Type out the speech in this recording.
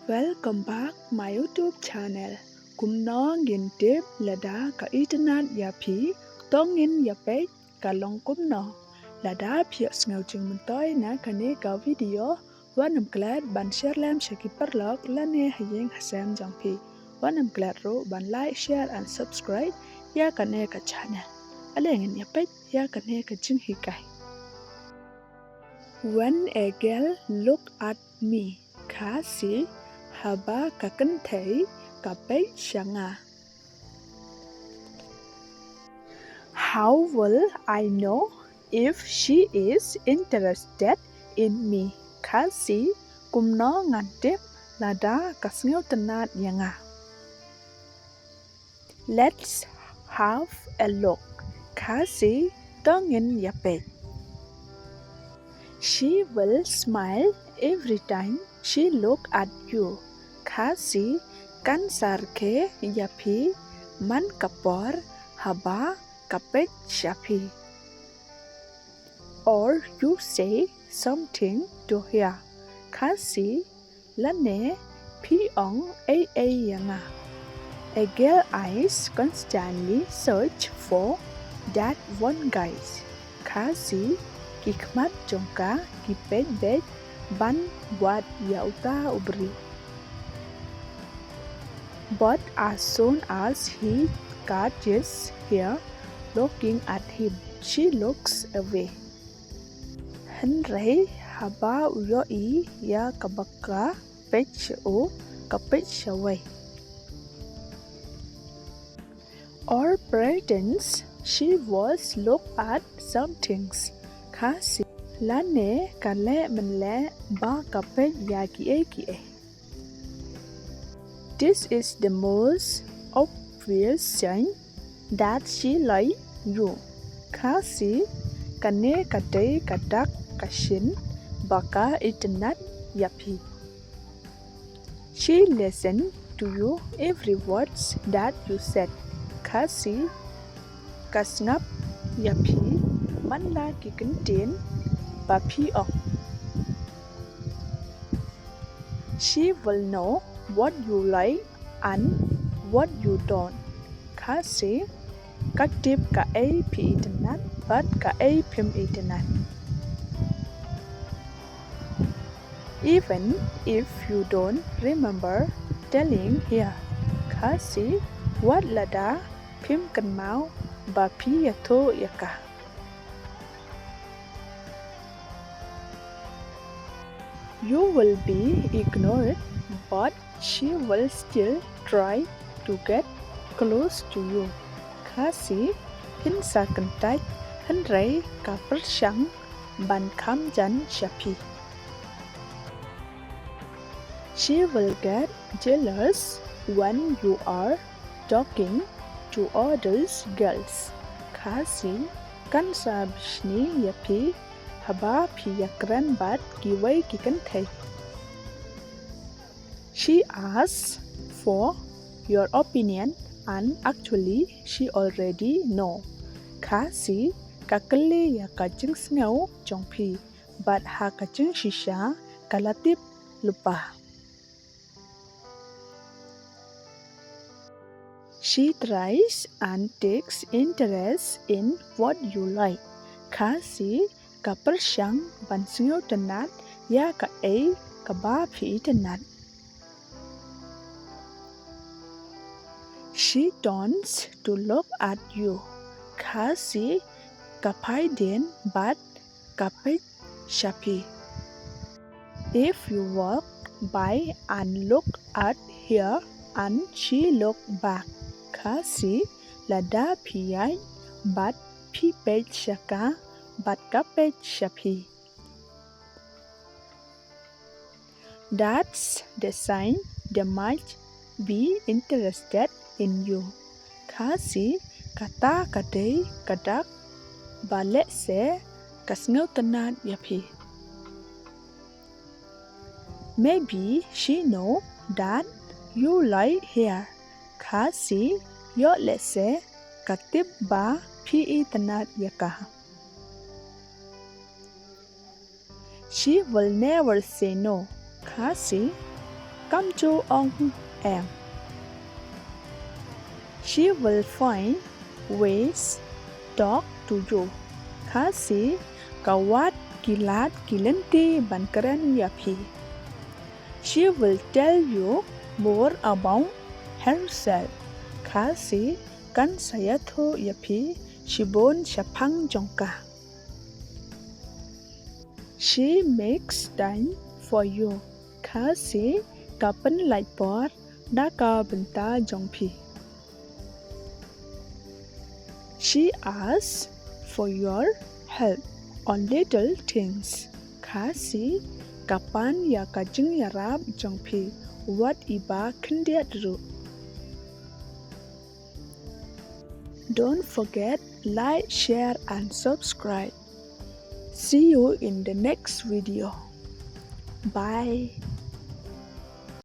Welcome back my YouTube channel. Kum no ngin tip lada ka internet ya pi tongin ya pe ka long kum no lada pi ngau chung mun toy na kane ka video wanam glad ban share lam shaki parlok lane hayeng hasam jang pi wanam glad ro ban like share and subscribe ya kane ka channel alengin ya pe ya kane ka jing hikai. When a girl look at me, kasi haba kakantay kapay siya nga. How will I know if she is interested in me? Kasi kumno ngantip lada kasngaw tanat niya nga. Let's have a look. Kasi tongin yapit. She will smile every time she look at you. Kasi kan sarke yapi man kapor haba kapit shapi. Or you say something to her. Kasi lane piong yanga. A girl eyes constantly search for that one guy. Kasi kikmat jongka kipet bet ban wat yauta ubri. But as soon as he catches her looking at him, she looks away. Henry haba uyoi ya kabaka pech o kapech away. Or pretends she was look at some things. Kasi lane kale menle ba kapet ya kie. This is the most obvious sign that she like you. Kasi kane kadai kadak kashin baka internet yapi. She listen to you every words that you said. Kasi kasngap yapi man la kikintin bapi ok. She will know what you like and what you don't. Kasi katip ka ay pi internet but ka ay pim internet. Even if you don't remember telling her. Kasi what lada pim kan mau bapi yato yaka. You will be ignored, but she will still try to get close to you. Kasi hinsa kentai henray kapersyang ban kam jan shapi. She will get jealous when you are talking to others girls. Kasi kan sa bishni yapi haba piyakran bat kiway kikantay. She asks for your opinion and actually she already know. Kasi kakali ya kajing sngaw jongpi but ha kajing shisha kalatip lupa. She tries and takes interest in what you like. Kasi kapersyang ban sngaw tanat ya ka ay kaba pi tanat. She turns to look at you. Kasi kapay din but kapit shapi. If you walk by and look at her and she look back. Kasi lada piyay but pipet shaka but kapet shapi. That's the sign they might be interested in you. Kasi kata kadai kadak balik se kasngaw tanat yapi. Maybe she know that you like her. Kasi yo lese katip ba pi tanat yaka. She will never say no. Kasi come to on em. She will find ways talk to you. Kasi kawat kilat kilenti bankaran yapi. She will tell you more about herself. Kasi kan saya tho yapi shibon shapang jongka. She makes time for you. Kasi kapan light pot daka benta jongpi. She asks for your help on little things. Kasi kapan ya kajeng yarab jongpi what iba kendia dru. Don't forget like, share and subscribe. See you in the next video. Bye.